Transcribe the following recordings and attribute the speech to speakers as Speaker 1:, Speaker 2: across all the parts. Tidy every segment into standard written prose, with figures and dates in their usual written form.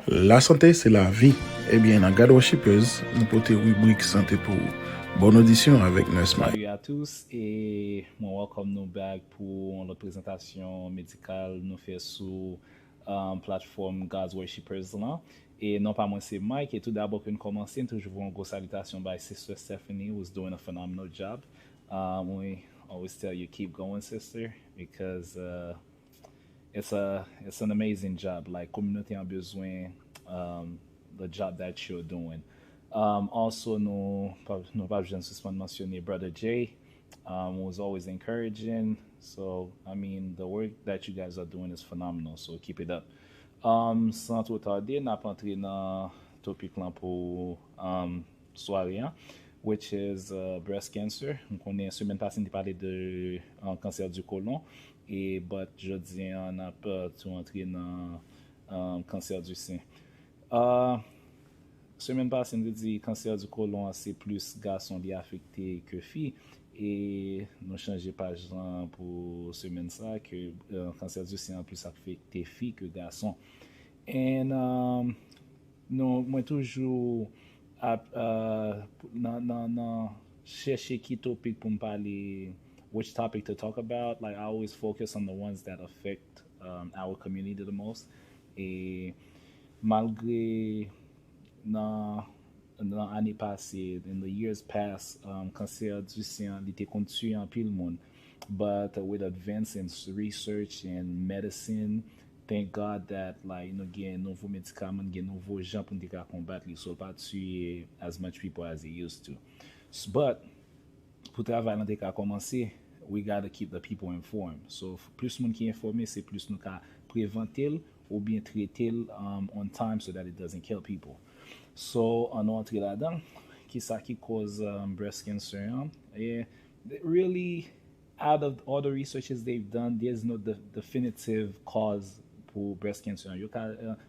Speaker 1: La santé, c'est la vie. Eh bien, dans Garde Worshippers, nous portons rubrique santé pour vous. Bonne audition avec Nurse Mike.
Speaker 2: Salut à tous et moi welcome nous back pour la présentation médicale nous fait sous plateforme God's Worshippers là. Et non pas moi c'est Mike et tout d'abord que nous commençons toujours une grosse salutation by Sister Stephanie who's doing a phenomenal job. We always tell you keep going sister because it's an amazing job. Like communauté en besoin the job that you're doing. Also, no pas suspend mentionner Brother Jay was always encouraging. So, I mean, the work that you guys are doing is phenomenal. So, keep it up. Sans trop tarder, n'a pas entré dans topic là pour soirée, hein, which is breast cancer. Donc, on est semaine passée, on a parlé de cancer du côlon. Et, but, je dis, on a pas tout entré dans cancer du sein. Uh, Semaine passée, on a dit cancer du côlon, c'est plus garçon qui affecté que fille. Et nous changé page là pour semaine ça que cancer du sein plus affecté fille que garçon. Et moi toujours dans chercher qui topic pour me parler, which topic to talk about. Like I always focus on the ones that affect our community the most. Et malgré dans l'année passée, in the years past, cancer du sein, il était connu en pile monde. But with advance in research and medicine, thank God that like gen nouveau médicament, gen nouveau gens pour te combattre, so pas tuer as much people as it used to. But pour travail nan te ka commencer, we gotta keep the people informed. So plus moun ki informé, c'est plus nou ka préventil ou bien traiter on time so that it doesn't kill people. So, an entre là-dedans, qui ça qui cause breast cancer? Hein? Et really, out of all the researches they've done, there's no definitive cause pour breast cancer.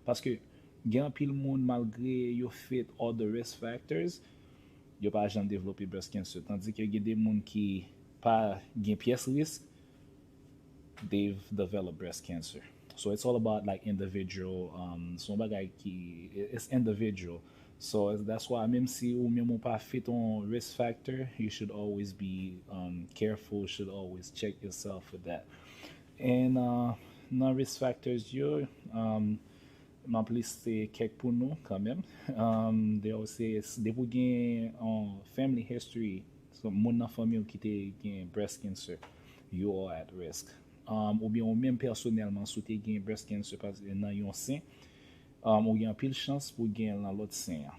Speaker 2: Parce que gen pile moun malgré yo fait all the risk factors, yo pa jamais développé breast cancer. Tandis que gen des moun qui pas gen pièce risque, they've developed breast cancer. So it's all about like individual. Son bagay ki it's individual. So that's why même si ou même ou pas fit on risk factor, you should always be careful. Should always check yourself for that. And non risk factors yo, m'a liste quelques pour nous quand même. They always say de pou gen family history, so moun nan famille qui te gen breast cancer, you are at risk. Ou bien ou même personnellement sou te gen breast cancer nan yon sein, ou gen pile chance pour gen nan l'autre sein.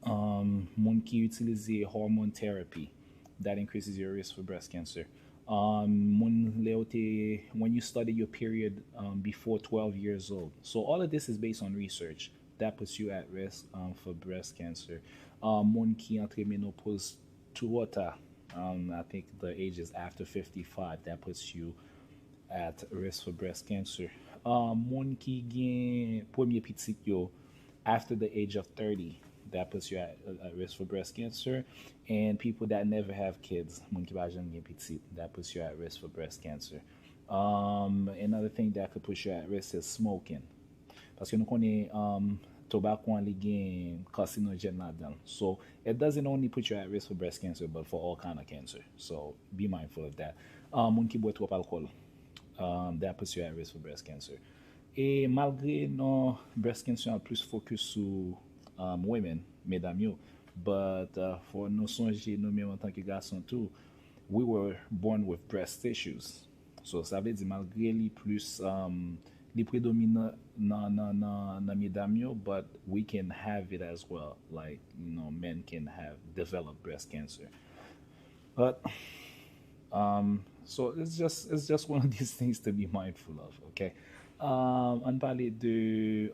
Speaker 2: Moun ki utilize hormone therapy, that increases your risk for breast cancer. When you study your period before 12 years old. So all of this is based on research that puts you at risk for breast cancer. Moun ki entre menopause to I think the age is after 55, that puts you at risk for breast cancer. Moun ki gen premier petit yo after the age of 30, that puts you at risk for breast cancer. And people that never have kids, moun ki ba jan gen petit, that puts you at risk for breast cancer. Another thing that could put you at risk is smoking. Paske nou konen tobacco an li gen carcinogen la dan. So it doesn't only put you at risk for breast cancer, but for all kind of cancer. So be mindful of that. Moun ki boit trop alcohol, that puts you at risk for breast cancer. Et malgré non breast cancer a plus focus sur women, mesdames yo, but for nous songer nous même en tant que garçon tout, we were born with breast tissues. So ça veut dire malgré li plus li prédominant na mesdames yo, but we can have it as well. Like, men can have developed breast cancer. But so it's just one of these things to be mindful of, okay? On parlait de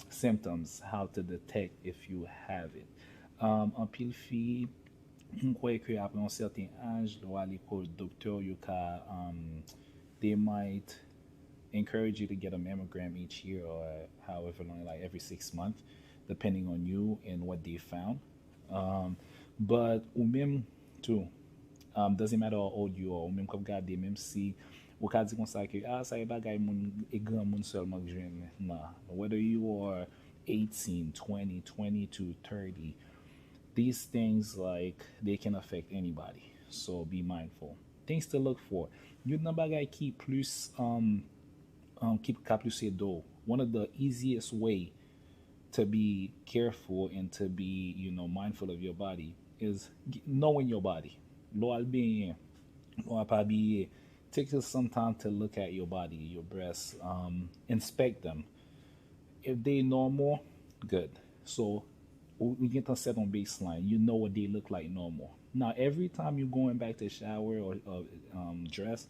Speaker 2: symptoms, how to detect if you have it. En pile fi, on croit que après un certain âge, ou à l'école docteur, they might encourage you to get a mammogram each year or however long, like every 6 months, depending on you and what they found. But ou même too, doesn't matter how old you are, ou même comme garder, même si Ou ka di kon sa ke, sa e bagay moun, e gran moun selman ki jwen. Nah. Whether you are 18, 20, 22, 30, these things, like, they can affect anybody. So be mindful. Things to look for. Yon nan bagay ki plus, keep ka plus e do. One of the easiest way to be careful and to be, mindful of your body is knowing your body. Lo al bien, lo al pa bien. Take some time to look at your body, your breasts, inspect them. If they normal, good. So we get to set on baseline. You know what they look like normal. Now every time you're going back to shower or dress,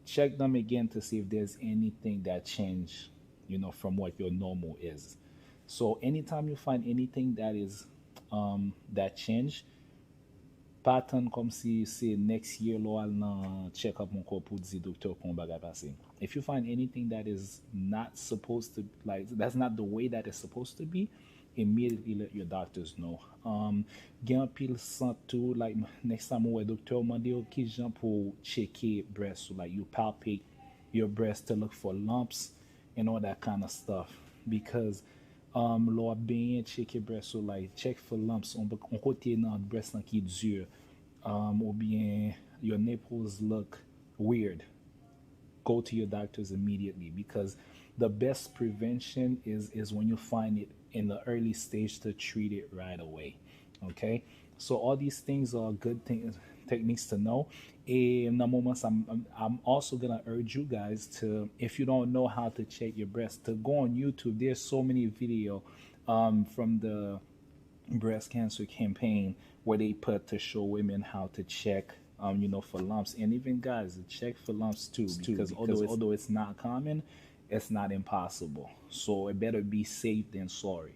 Speaker 2: check them again to see if there's anything that changed, from what your normal is. So anytime you find anything that is that change, pattern kom si se next year lo al nan check up mon ko pou di doctor kon bagay pase. If you find anything that is not supposed to, like, that's not the way that it's supposed to be, immediately let your doctors know. Gen pil sant tou, like, next time ou doctor mande yo ki jan pou cheke breast, so like you palpate your breast to look for lumps and all that kind of stuff. Because lo ben check your breast, so like check for lumps on kote nan breast nan ki dur, ou bien your nipples look weird, go to your doctors immediately, because the best prevention is when you find it in the early stage to treat it right away. Okay, so all these things are good things, techniques to know. And the moments I'm also gonna urge you guys to, if you don't know how to check your breast, to go on YouTube. There's so many video from the breast cancer campaign where they put to show women how to check for lumps, and even guys check for lumps too, because although it's not common, it's not impossible. So it better be safe than sorry.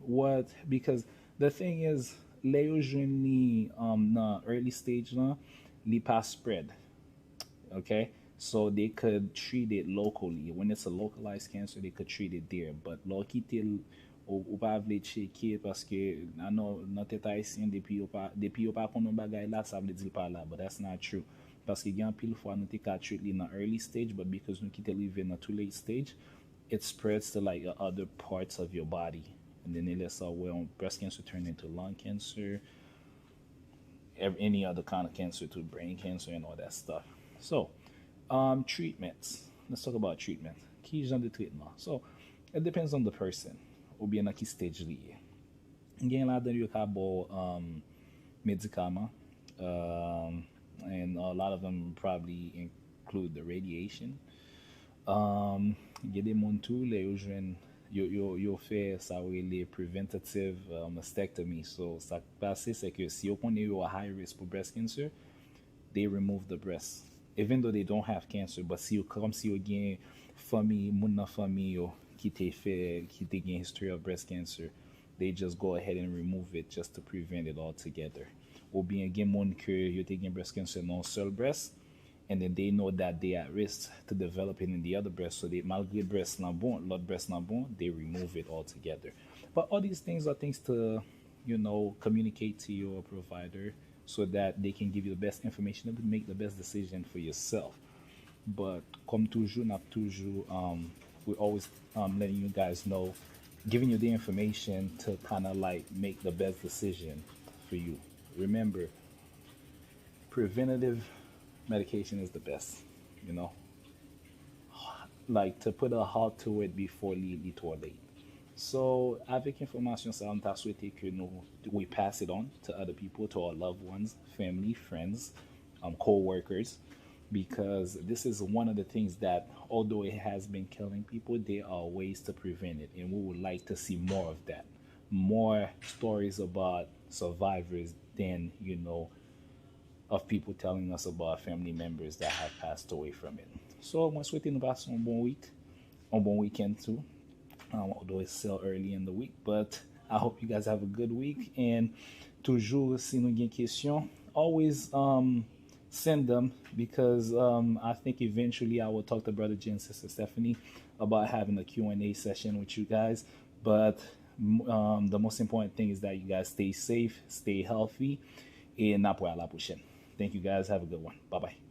Speaker 2: What Because the thing is, le yo jwen ni na early stage na, li pa spread. Okay, so they could treat it locally. When it's a localized cancer, they could treat it there. But lo kite ou pa vle cheke, paske ano nan tet Haitien, depi yo pa konon bagay la, sa vle di pa la, but that's not true. Paske gen pil fwa nou te ka treat li nan early stage, but because nou kite li ve nan too late stage, it spreads to like other parts of your body. And then it lets out where breast cancer turn into lung cancer, any other kind of cancer, to brain cancer and all that stuff. So, treatments. Let's talk about treatment. Ki jan de treatment. So, it depends on the person. Ou bien na ki stage li ye. Gen la den yo ka bo medikament. And a lot of them probably include the radiation. Gen de moun tou le yo jwen yo fe sa we le preventative mastectomy. So sa pase se ke si yo konen yo a high risk for breast cancer, they remove the breast. Even though they don't have cancer, but si yo kom si yo gen moun nan fami yo ki te gen history of breast cancer, they just go ahead and remove it just to prevent it altogether. Ou bien gen moun ke yo te gen breast cancer non seul breast, and then they know that they at risk to develop it in the other breast, so they malgré breast nan bon, l'autre breast nan bon, they remove it altogether. But all these things are things to, communicate to your provider so that they can give you the best information to make the best decision for yourself. But comme toujours, we always letting you guys know, giving you the information to kind of like make the best decision for you. Remember, preventative medication is the best, like to put a halt to it before li trop late. So, avec information sa, on t'a souhaité que we pass it on to other people, to our loved ones, family, friends, co-workers, because this is one of the things that, although it has been killing people, there are ways to prevent it, and we would like to see more of that. More stories about survivors than, of people telling us about family members that have passed away from it. So, moi souhaite nous passer un bon weekend too. Although it's still early in the week, but I hope you guys have a good week. And toujours, si nous gen question, always send them, because I think eventually I will talk to Brother Jay and Sister Stephanie about having a Q&A session with you guys. But the most important thing is that you guys stay safe, stay healthy, et na pour la prochaine. Thank you guys. Have a good one. Bye bye.